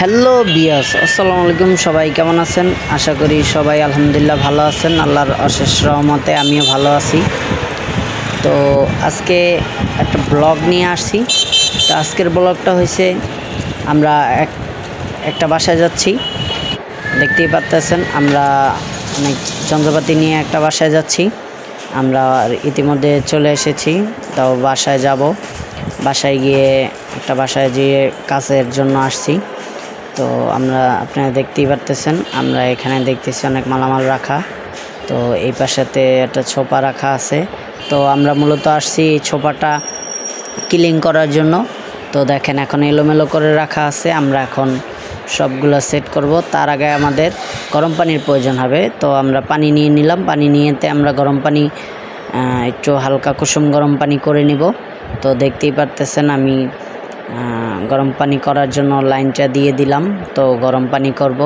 Hello বিয়াস, আসসালামু আলাইকুম। সবাই কেমন আছেন? আশা করি সবাই আলহামদুলিল্লাহ ভালো আছেন। আল্লাহর অশেষ রহমতে আমিও ভালো আছি। তো আজকে একটা ব্লগ নিয়ে আসছি। তো আজকের ব্লগটা হয়েছে আমরা একটা বাসায় যাচ্ছি। দেখতেই পারতেছেন আমরা অনেক যন্ত্রপাতি নিয়ে একটা বাসায় যাচ্ছি। আমরা ইতিমধ্যে চলে এসেছি। তো বাসায় যাব, বাসায় গিয়ে একটা বাসায় গিয়ে কাজের জন্য আসছি। তো আপনারা দেখতেই পারতেছেন আমরা এখানে দেখতেছি অনেক মালামাল রাখা। তো এই পাশেতে একটা ছোপা রাখা আছে। তো আমরা মূলত আসছি এই ছোপাটা ক্লিন করার জন্য। তো দেখেন এখন এলোমেলো করে রাখা আছে, আমরা এখন সবগুলো সেট করব। তার আগে আমাদের গরম পানির প্রয়োজন হবে। তো আমরা পানি নিয়ে নিলাম, পানি নিয়েতে আমরা গরম পানি একটু হালকা কুসুম গরম পানি করে নিব। তো দেখতেই পারতেছেন আমি গরম পানি করার জন্য লাইনটা দিয়ে দিলাম। তো গরম পানি করব,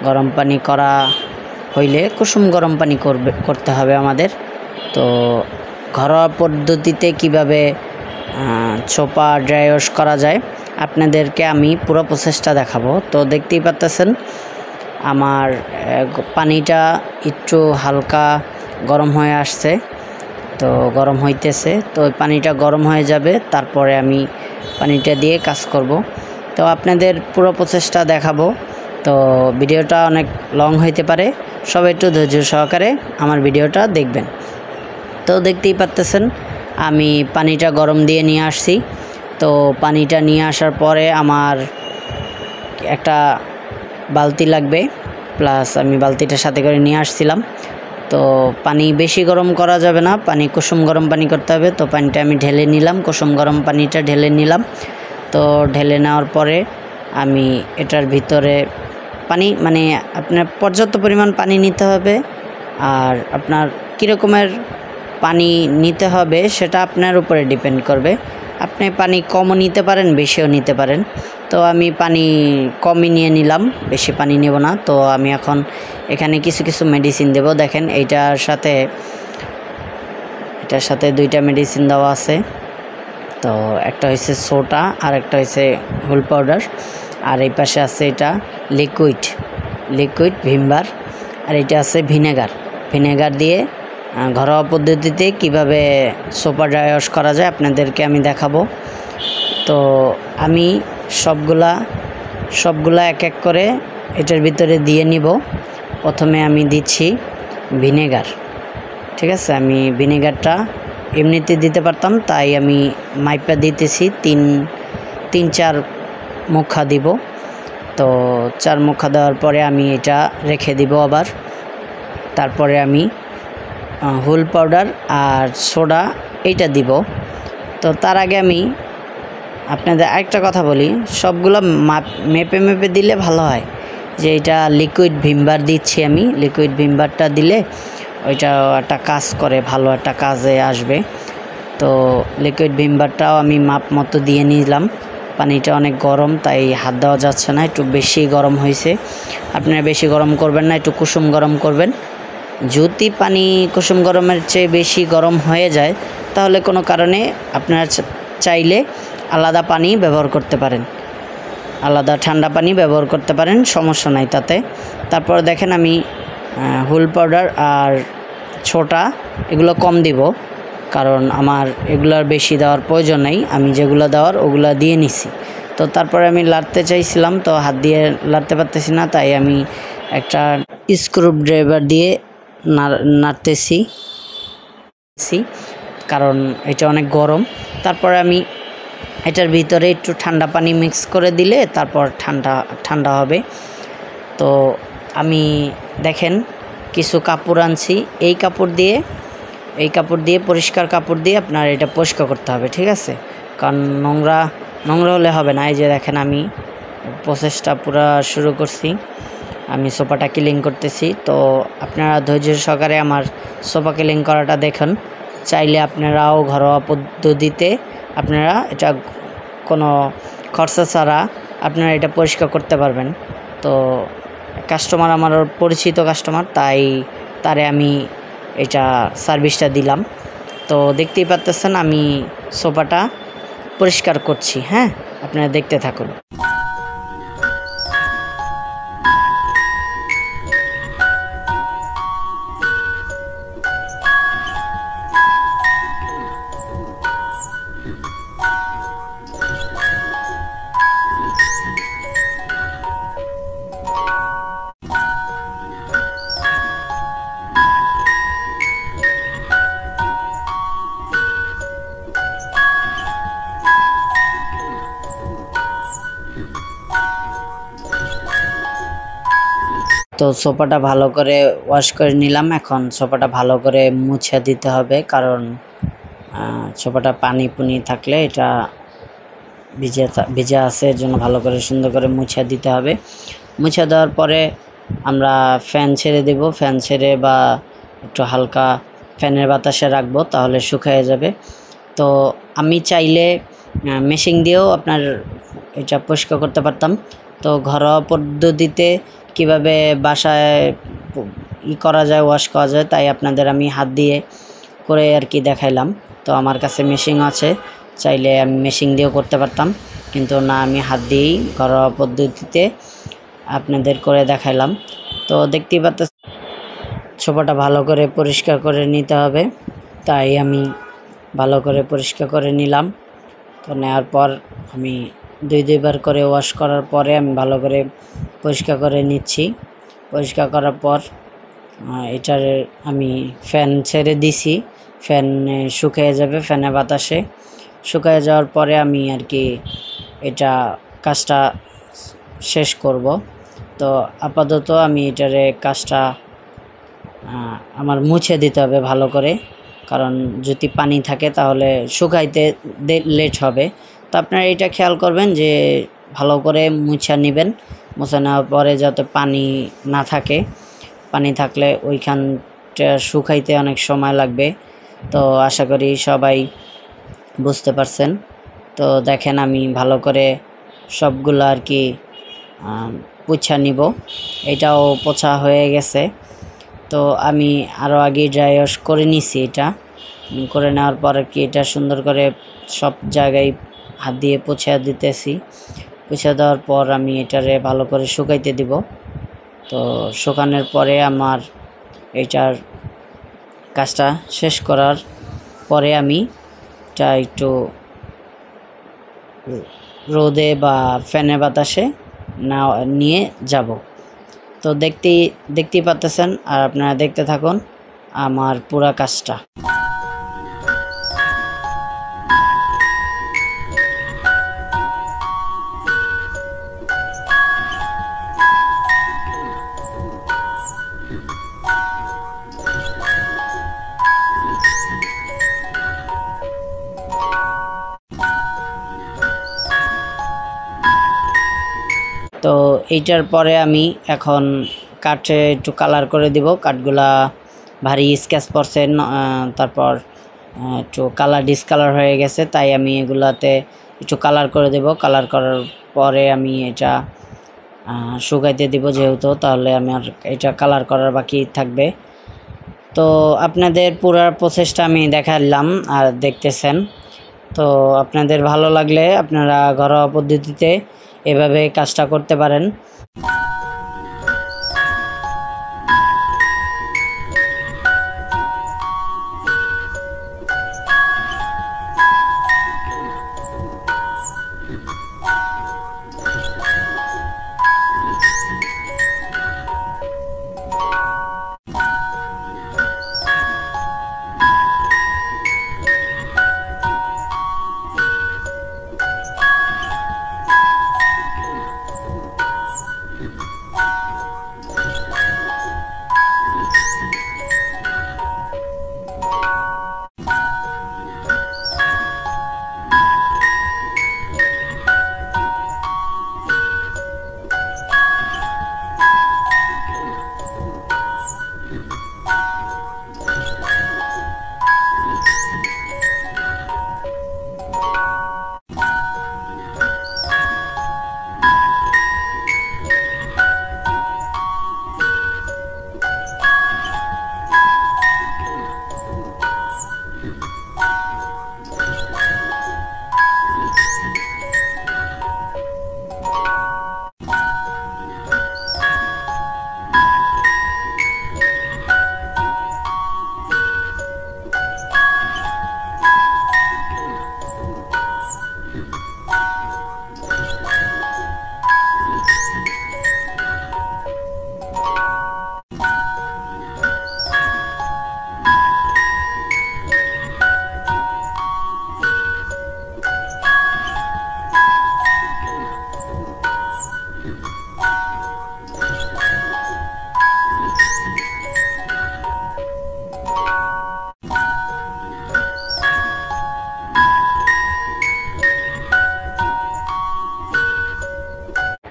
গরম পানি করা হইলে কুসুম গরম পানি করতে হবে আমাদের। তো ঘরোয়া পদ্ধতিতে কিভাবে ছোপা ড্রাই ওয়াশ করা যায় আপনাদেরকে আমি পুরো প্রসেসটা দেখাবো। তো দেখতেই পাচ্ছেন আমার পানিটা একটু হালকা গরম হয়ে আসছে। তো গরম হইতেছে, তো ওই পানিটা গরম হয়ে যাবে, তারপরে আমি পানিটা দিয়ে কাজ করব। তো আপনাদের পুরো প্রসেসটা দেখাবো। তো ভিডিওটা অনেক লং হইতে পারে, সবাই একটু ধৈর্য সহকারে আমার ভিডিওটা দেখবেন। তো দেখতেই পাচ্ছেন আমি পানিটা গরম দিয়ে নিয়ে আসছি। তো পানিটা নিয়ে আসার পরে আমার একটা বালতি লাগবে, প্লাস আমি বালতিটার সাথে করে নিয়ে আসছিলাম। তো পানি বেশি গরম করা যাবে না, পানি কুসুম গরম পানি করতে হবে। তো পানিটা আমি ঢেলে নিলাম, কুসুম গরম পানিটা ঢেলে নিলাম। তো ঢেলে নেওয়ার পরে আমি এটার ভিতরে পানি আপনার পর্যাপ্ত পরিমাণ পানি নিতে হবে। আর আপনার কীরকমের পানি নিতে হবে সেটা আপনার উপরে ডিপেন্ড করবে। আপনি পানি কমও নিতে পারেন, বেশিও নিতে পারেন। তো আমি পানি কমই নিয়ে নিলাম, বেশি পানি নেব না। তো আমি এখন এখানে কিছু কিছু মেডিসিন দেব। দেখেন এটার সাথে দুইটা মেডিসিন দেওয়া আছে। তো একটা হচ্ছে সোটা আর একটা হচ্ছে হুল পাউডার। আর এই পাশে আছে এটা লিকুইড ভিমবার। আর এটা আছে ভিনেগার দিয়ে ঘরোয়া পদ্ধতিতে কিভাবে সোপা ড্রাই ওয়াশ করা যায় আপনাদেরকে আমি দেখাবো। তো আমি সবগুলা এক এক করে এটার ভিতরে দিয়ে নিব। প্রথমে আমি দিচ্ছি ভিনেগার, ঠিক আছে। আমি ভিনেগারটা এমনিতে দিতে পারতাম, তাই আমি মাইপা দিতেছি তিন চার মুখা দিব। তো 4 মুখা দেওয়ার পরে আমি এটা রেখে দিব আবার। তারপরে আমি হুল পাউডার আর সোডা এইটা দিব। তো তার আগে আমি আপনাদের আরেকটা কথা বলি, সবগুলো মেপে দিলে ভালো হয়। যে এটা লিকুইড ভিমবার দিচ্ছি আমি, লিকুইড ভিমবারটা দিলে ওইটা একটা কাজ করে, ভালো একটা কাজে আসবে। তো লিকুইড ভিমবারটাও আমি মাপ মতো দিয়ে নিলাম। পানিটা অনেক গরম, তাই হাত দেওয়া যাচ্ছে না, একটু বেশি গরম হয়েছে। আপনারা বেশি গরম করবেন না, একটু কুসুম গরম করবেন। যদি পানি কুসুম গরমের চেয়ে বেশি গরম হয়ে যায় তাহলে কোনো কারণে আপনারা চাইলে আলাদা পানি ব্যবহার করতে পারেন, আলাদা ঠান্ডা পানি ব্যবহার করতে পারেন, সমস্যা নাই তাতে। তারপর দেখেন আমি হুল পাউডার আর ছোটা এগুলো কম দিব, কারণ আমার এগুলার বেশি দেওয়ার প্রয়োজন নেই। আমি যেগুলো দেওয়ার ওগুলো দিয়ে নিছি। তো তারপরে আমি লাড়তে চাইছিলাম, তো হাত দিয়ে লাড়তে পারতেছি না, তাই আমি একটা স্ক্রু ড্রাইভার দিয়ে নাড়তেছি, কারণ এটা অনেক গরম। তারপরে আমি এটার ভিতরে একটু ঠান্ডা পানি মিক্স করে দিলে তারপর ঠান্ডা হবে। তো আমি দেখেন কিছু কাপড় আনছি, এই কাপড় দিয়ে পরিষ্কার কাপড় দিয়ে আপনার এটা পরিষ্কার করতে হবে, ঠিক আছে। কারণ নোংরা হলে হবে না। এই যে দেখেন আমি প্রসেসটা পুরো শুরু করছি, আমি সোফাটা ক্লিন করতেছি। তো আপনারা ধৈর্য সহকারে আমার সোফা ক্লিন করাটা দেখুন। চাইলে আপনারাও ঘরোয়া পদ্ধতিতে আপনারা এটা কোনো খরচা ছাড়া আপনারা এটা পরিষ্কার করতে পারবেন। তো কাস্টমার আমার পরিচিত কাস্টমার, তাই তারে আমি এটা সার্ভিসটা দিলাম। তো দেখতেই পাচ্ছেন আমি সোফাটা পরিষ্কার করছি। হ্যাঁ, আপনারা দেখতে থাকুন। তো সোফাটা ভালো করে ওয়াশ করে নিলাম। এখন সোফাটা ভালো করে মুছে দিতে হবে, কারণ সোফাটা পানি পুনি থাকলে এটা ভিজে আছে, এর জন্য ভালো করে সুন্দর করে মুছে দিতে হবে। মুছে দেওয়ার পরে আমরা ফ্যান ছেড়ে দেব। ফ্যান ছেড়ে বা একটু হালকা ফ্যানের বাতাসে রাখবো, তাহলে শুকিয়ে যাবে। তো আমি চাইলে মেশিন দিয়েও আপনার এটা পরিষ্কার করতে পারতাম। তো ঘরোয়া পদ্ধতিতে কিভাবে বাসায় করা যায়, ওয়াশ করা যায়, তাই আপনাদের আমি হাত দিয়ে করে আর কি দেখাইলাম। তো আমার কাছে মেশিন আছে, চাইলে আমি মেশিন দিয়েও করতে পারতাম, কিন্তু না, আমি হাত দিয়েই ঘরোয়া পদ্ধতিতে আপনাদের করে দেখাইলাম। তো দেখতেই পাচ্ছেন সোফাটা ভালো করে পরিষ্কার করে নিতে হবে, তাই আমি ভালো করে পরিষ্কার করে নিলাম। তো নেওয়ার পর আমি দুইবার করে ওয়াশ করার পরে আমি ভালো করে পরিষ্কার করে নিচ্ছি। পরিষ্কার করার পর এটার আমি ফ্যান ছেড়ে দিছি, ফ্যান শুকিয়ে যাবে, ফ্যানের বাতাসে শুকিয়ে যাওয়ার পরে আমি আর কি এটা কাজটা শেষ করব। তো আপাতত আমি এটারে কাজটা আমার মুছে দিতে হবে ভালো করে, কারণ যদি পানি থাকে তাহলে শুকাইতে লেট হবে। তো আপনারা এটা খেয়াল করবেন যে ভালো করে মুছে নেবেন। মুছে নেওয়ার পরে যাতে পানি না থাকে, পানি থাকলে ওইখানটা শুকাইতে অনেক সময় লাগবে। তো আশা করি সবাই বুঝতে পারছেন। তো দেখেন আমি ভালো করে সবগুলো আর কি পোছা নিব। এটাও পোছা হয়ে গেছে। তো আমি আরও আগে ড্রাই ওয়াশ করে নিছি। এটা করে নেওয়ার পর আর কি এটা সুন্দর করে সব জায়গায় হাত দিয়ে পোছা দিতেছি। পোছা দেওয়ার পর আমি এটারে ভালো করে শুকাইতে দিব। তো শুকানোর পরে আমার এটার কাজটা শেষ করার পরে আমি এটা একটু রোদে বা ফ্যানের বাতাসে নিয়ে যাব। তো দেখতেই পাচ্ছেন, আর আপনারা দেখতে থাকুন আমার পুরা কাজটা। তো এইটার পরে আমি এখন কাঠে একটু কালার করে দিব। কাঠগুলা ভারী স্কেচ পড়ছে, তারপর একটু কালার ডিসকালার হয়ে গেছে, তাই আমি এগুলাতে একটু কালার করে দেব। কালার করার পরে আমি এটা শুকাইতে দিব, যেহেতু তাহলে আমার এটা কালার করার বাকি থাকবে। তো আপনাদের পুরো প্রসেসটা আমি দেখালাম আর দেখতেছেন। তো আপনাদের ভালো লাগলে আপনারা ঘরোয়া পদ্ধতিতে এভাবে কাজটা করতে পারেন।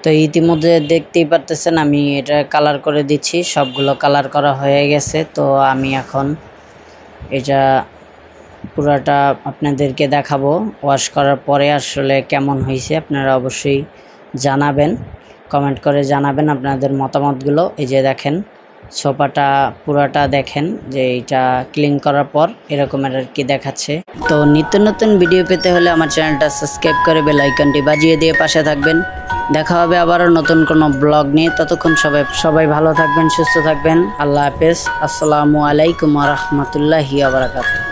তো ইতিমধ্যে দেখতেই পারতেছেন আমি এটা কালার করে দিচ্ছি, সবগুলো কালার করা হয়ে গেছে। তো আমি এখন এটা পুরাটা আপনাদেরকে দেখাবো ওয়াশ করার পরে আসলে কেমন হয়েছে। আপনারা অবশ্যই জানাবেন, কমেন্ট করে জানাবেন আপনাদের মতামতগুলো। এই যে দেখেন সোফাটা পুরাটা দেখেন যে এটা ক্লিন করার পর এরকমের আর কি দেখাচ্ছে। তো নিত্য নতুন ভিডিও পেতে হলে আমার চ্যানেলটা সাবস্ক্রাইব করে বেল আইকনটি বাজিয়ে দিয়ে পাশে থাকবেন। দেখা হবে আবারও নতুন কোনো ব্লগ নিয়ে। ততক্ষণ সবাই ভালো থাকবেন, সুস্থ থাকবেন। আল্লাহ হাফেজ। আসসালামু আলাইকুম ওয়া রাহমাতুল্লাহি ওয়া বারাকাতুহু।